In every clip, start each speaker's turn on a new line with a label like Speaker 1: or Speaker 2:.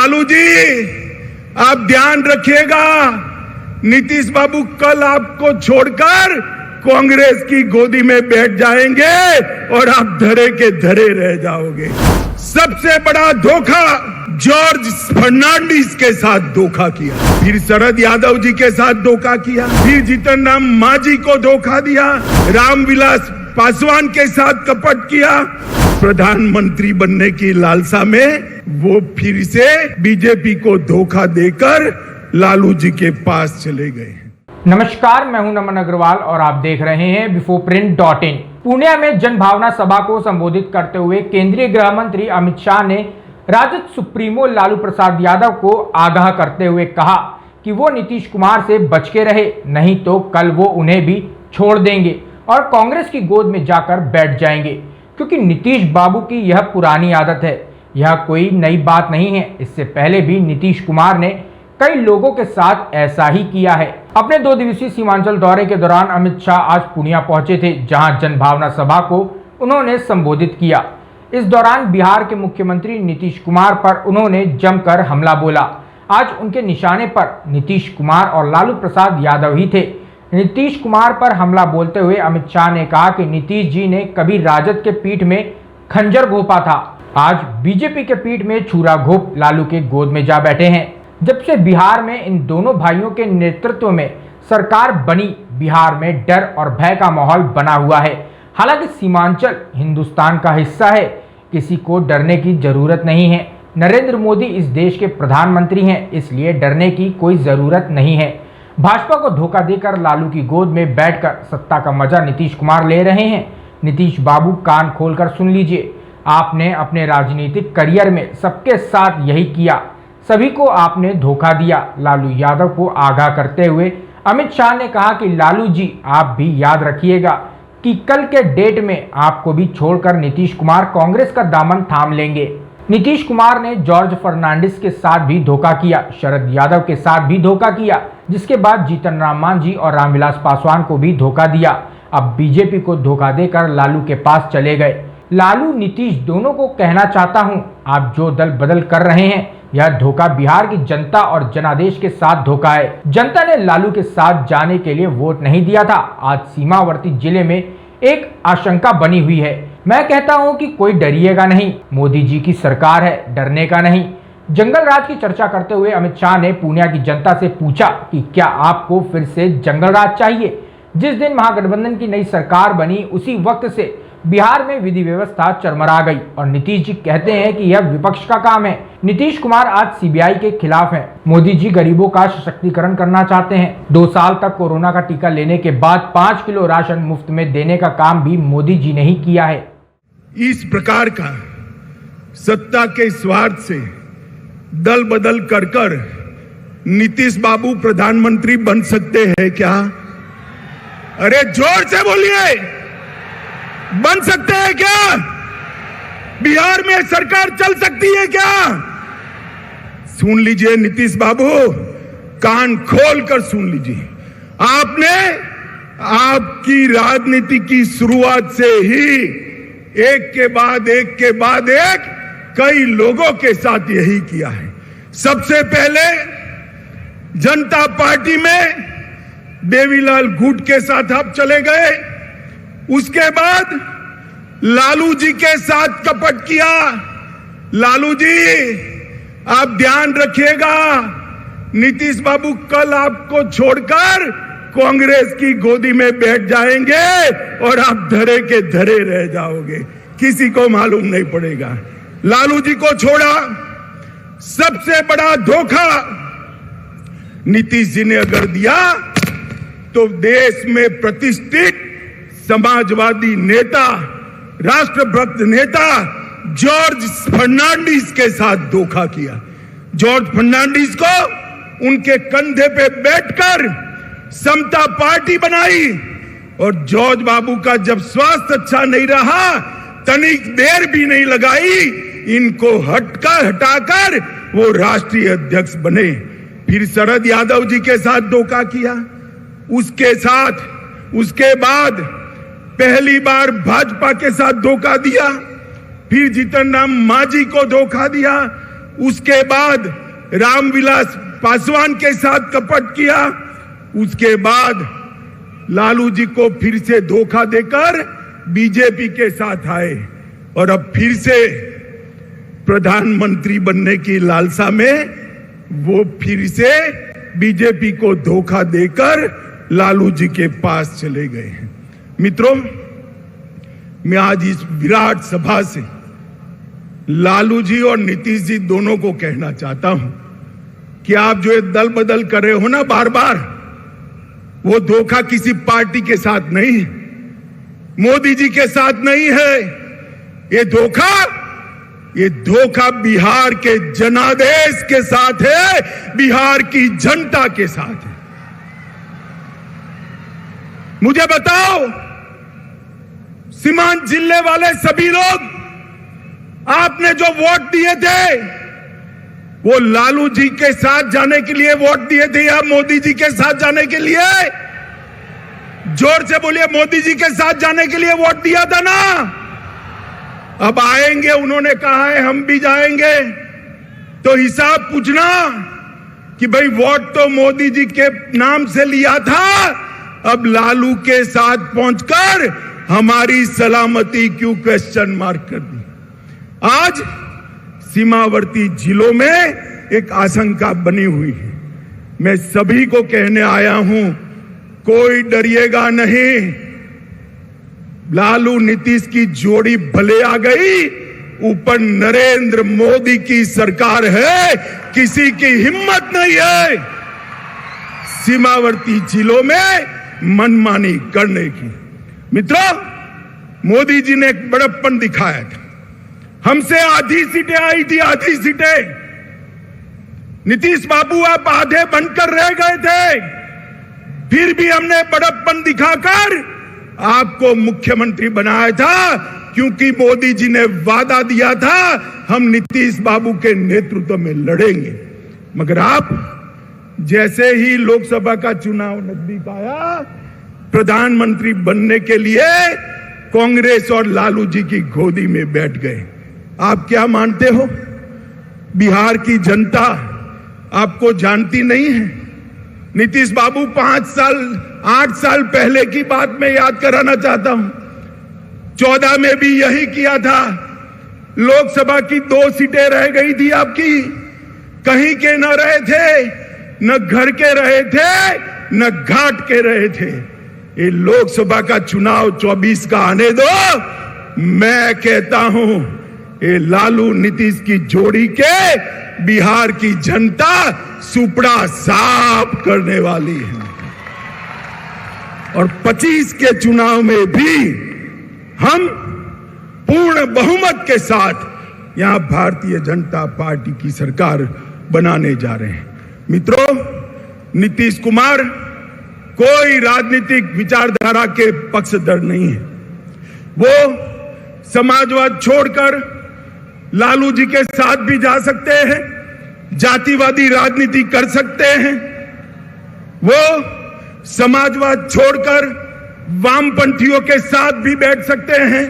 Speaker 1: लालू जी, आप ध्यान रखिएगा, नीतीश बाबू कल आपको छोड़कर कांग्रेस की गोदी में बैठ जाएंगे और आप धरे के धरे रह जाओगे। सबसे बड़ा धोखा जॉर्ज फर्नांडिस के साथ धोखा किया, फिर शरद यादव जी के साथ धोखा किया, फिर जीतन राम मांझी को धोखा दिया, रामविलास पासवान के साथ कपट किया। प्रधानमंत्री बनने की लालसा में वो फिर से बीजेपी को धोखा देकर लालू जी के पास चले गए।
Speaker 2: नमस्कार, मैं हूं नमन अग्रवाल और आप देख रहे हैं bifoprint.in। पुणे में जनभावना सभा को संबोधित करते हुए केंद्रीय गृह मंत्री अमित शाह ने राजद सुप्रीमो लालू प्रसाद यादव को आगाह करते हुए कहा कि वो नीतीश कुमार से बच के रहे, नहीं तो कल वो उन्हें भी छोड़ देंगे और कांग्रेस की गोद में जाकर बैठ जाएंगे, क्योंकि नीतीश बाबू की यह पुरानी आदत है। यह कोई नई बात नहीं है। इससे पहले भी नीतीश कुमार ने कई लोगों के साथ ऐसा ही किया है। अपने 2 दिवसीय सीमांचल दौरे के दौरान अमित शाह आज पूर्णिया पहुंचे थे, जहां जनभावना सभा को उन्होंने संबोधित किया। इस दौरान बिहार के मुख्यमंत्री नीतीश कुमार पर उन्होंने जमकर हमला बोला। आज उनके निशाने पर नीतीश कुमार और लालू प्रसाद यादव ही थे। नीतीश कुमार पर हमला बोलते हुए अमित शाह ने कहा कि नीतीश जी ने कभी राजद के पीठ में खंजर घोंपा था, आज बीजेपी के पीठ में छुरा घोंप लालू के गोद में जा बैठे हैं। जब से बिहार में इन दोनों भाइयों के नेतृत्व में सरकार बनी, बिहार में डर और भय का माहौल बना हुआ है। हालांकि सीमांचल हिंदुस्तान का हिस्सा है, किसी को डरने की जरूरत नहीं है। नरेंद्र मोदी इस देश के प्रधानमंत्री हैं, इसलिए डरने की कोई जरूरत नहीं है। भाजपा को धोखा देकर लालू की गोद में बैठकर सत्ता का मजा नीतीश कुमार ले रहे हैं। नीतीश बाबू, कान खोलकर सुन लीजिए, आपने अपने राजनीतिक करियर में सबके साथ यही किया, सभी को आपने धोखा दिया। लालू यादव को आगाह करते हुए अमित शाह ने कहा कि लालू जी, आप भी याद रखिएगा कि कल के डेट में आपको भी छोड़कर नीतीश कुमार कांग्रेस का दामन थाम लेंगे। नीतीश कुमार ने जॉर्ज फर्नांडिस के साथ भी धोखा किया, शरद यादव के साथ भी धोखा किया, जिसके बाद जीतन राम मांझी और रामविलास पासवान को भी धोखा दिया। अब बीजेपी को धोखा देकर लालू के पास चले गए। लालू नीतीश दोनों को कहना चाहता हूं, आप जो दल बदल कर रहे हैं, यह धोखा बिहार की जनता और जनादेश के साथ धोखा है। जनता ने लालू के साथ जाने के लिए वोट नहीं दिया था। आज सीमावर्ती जिले में एक आशंका बनी हुई है। मैं कहता हूं कि कोई डरिएगा नहीं, मोदी जी की सरकार है, डरने का नहीं। जंगल राज की चर्चा करते हुए अमित शाह ने पूर्णिया की जनता से पूछा कि क्या आपको फिर से जंगल राज चाहिए? जिस दिन महागठबंधन की नई सरकार बनी, उसी वक्त से बिहार में विधि व्यवस्था चरमरा गई और नीतीश जी कहते हैं कि यह विपक्ष का काम है। नीतीश कुमार आज सीबीआई के खिलाफ हैं। मोदी जी गरीबों का सशक्तिकरण करना चाहते हैं। 2 साल तक कोरोना का टीका लेने के बाद 5 किलो राशन मुफ्त में देने का काम भी मोदी जी ने ही किया है।
Speaker 1: इस प्रकार का सत्ता के स्वार्थ से दल बदल कर नीतीश बाबू प्रधानमंत्री बन सकते हैं क्या? अरे जोर से बोलिए, बन सकते हैं क्या? बिहार में सरकार चल सकती है क्या? सुन लीजिए नीतीश बाबू, कान खोल कर सुन लीजिए। आपने आपकी राजनीति की शुरुआत से ही एक के बाद एक कई लोगों के साथ यही किया है। सबसे पहले जनता पार्टी में देवीलाल गुट के साथ आप चले गए, उसके बाद लालू जी के साथ कपट किया। लालू जी, आप ध्यान रखिएगा, नीतीश बाबू कल आपको छोड़कर कांग्रेस की गोदी में बैठ जाएंगे और आप धरे के धरे रह जाओगे, किसी को मालूम नहीं पड़ेगा। लालू जी को छोड़ा, सबसे बड़ा धोखा नीतीश जी ने अगर दिया तो देश में प्रतिष्ठित समाजवादी नेता, राष्ट्रभक्त नेता जॉर्ज फर्नांडिस के साथ धोखा किया। जॉर्ज फर्नांडिस को उनके कंधे पे बैठकर समता पार्टी बनाई और जॉर्ज बाबू का जब स्वास्थ्य अच्छा नहीं रहा, तनिक देर भी नहीं लगाई, इनको हटाकर वो राष्ट्रीय अध्यक्ष बने। फिर शरद यादव जी के साथ धोखा किया, उसके बाद पहली बार भाजपा के साथ धोखा दिया, फिर जीतन राम मांझी को धोखा दिया, उसके बाद रामविलास पासवान के साथ कपट किया, उसके बाद लालू जी को फिर से धोखा देकर बीजेपी के साथ आए और अब फिर से प्रधानमंत्री बनने की लालसा में वो फिर से बीजेपी को धोखा देकर लालू जी के पास चले गए हैं। मित्रों, मैं आज इस विराट सभा से लालू जी और नीतीश जी दोनों को कहना चाहता हूं कि आप जो ये दल बदल कर रहे हो ना बार बार, वो धोखा किसी पार्टी के साथ नहीं है, मोदी जी के साथ नहीं है। ये धोखा बिहार के जनादेश के साथ है, बिहार की जनता के साथ है। मुझे बताओ, सीमांत जिले वाले सभी लोग आपने जो वोट दिए थे, वो लालू जी के साथ जाने के लिए वोट दिए थे या मोदी जी के साथ जाने के लिए? जोर से बोलिए, मोदी जी के साथ जाने के लिए वोट दिया था ना? अब आएंगे, उन्होंने कहा है हम भी जाएंगे, तो हिसाब पूछना कि भाई वोट तो मोदी जी के नाम से लिया था, अब लालू के साथ पहुंचकर हमारी सलामती क्यों क्वेश्चन मार्क कर दी? आज सीमावर्ती जिलों में एक आशंका बनी हुई है। मैं सभी को कहने आया हूं, कोई डरिएगा नहीं। लालू नीतीश की जोड़ी भले आ गई, ऊपर नरेंद्र मोदी की सरकार है, किसी की हिम्मत नहीं है सीमावर्ती जिलों में मनमानी करने की। मित्रों, मोदी जी ने एक बड़प्पन दिखाया था, हमसे आधी सीटें आई थी, आधी सीटें। नीतीश बाबू आप आधे बनकर रह गए थे, फिर भी हमने बड़प्पन दिखाकर आपको मुख्यमंत्री बनाया था, क्योंकि मोदी जी ने वादा दिया था हम नीतीश बाबू के नेतृत्व में लड़ेंगे। मगर आप जैसे ही लोकसभा का चुनाव नजदीक आया, प्रधानमंत्री बनने के लिए कांग्रेस और लालू जी की गोदी में बैठ गए। आप क्या मानते हो, बिहार की जनता आपको जानती नहीं है? नीतीश बाबू 8 साल पहले की बात मैं याद कराना चाहता हूं। 14 में भी यही किया था। लोकसभा की 2 सीटें रह गई थी आपकी, कहीं के न रहे थे, न घर के रहे थे, न घाट के रहे थे। ये लोकसभा का चुनाव 24 का आने दो। मैं कहता हूं, ये लालू नीतीश की जोड़ी के बिहार की जनता सुपड़ा साफ करने वाली है। और 25 के चुनाव में भी हम पूर्ण बहुमत के साथ यहां भारतीय जनता पार्टी की सरकार बनाने जा रहे हैं। मित्रों, नीतीश कुमार कोई राजनीतिक विचारधारा के पक्षधर नहीं है। वो समाजवाद छोड़कर लालू जी के साथ भी जा सकते हैं, जातिवादी राजनीति कर सकते हैं। वो समाजवाद छोड़कर वामपंथियों के साथ भी बैठ सकते हैं।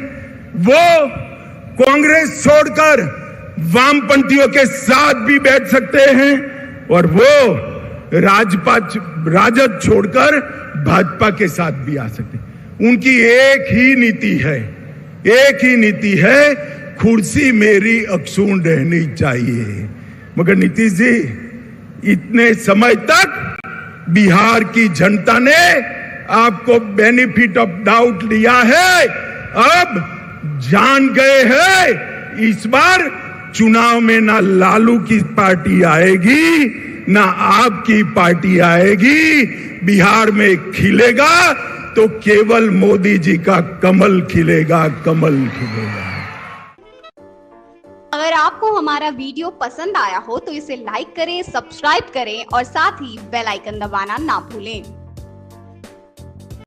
Speaker 1: वो कांग्रेस छोड़कर वामपंथियों के साथ भी बैठ सकते हैं। और वो राजद छोड़कर भाजपा के साथ भी आ सकते हैं। उनकी एक ही नीति है, कुर्सी मेरी अक्षुण रहनी चाहिए। मगर नीतीश जी, इतने समय तक बिहार की जनता ने आपको बेनिफिट ऑफ डाउट लिया है, अब जान गए हैं इस बार चुनाव में ना लालू की पार्टी आएगी, ना आपकी पार्टी आएगी। बिहार में खिलेगा तो केवल मोदी जी का कमल खिलेगा।
Speaker 3: अगर आपको हमारा वीडियो पसंद आया हो तो इसे लाइक करें, सब्सक्राइब करें और साथ ही बेल आइकन दबाना ना भूलें।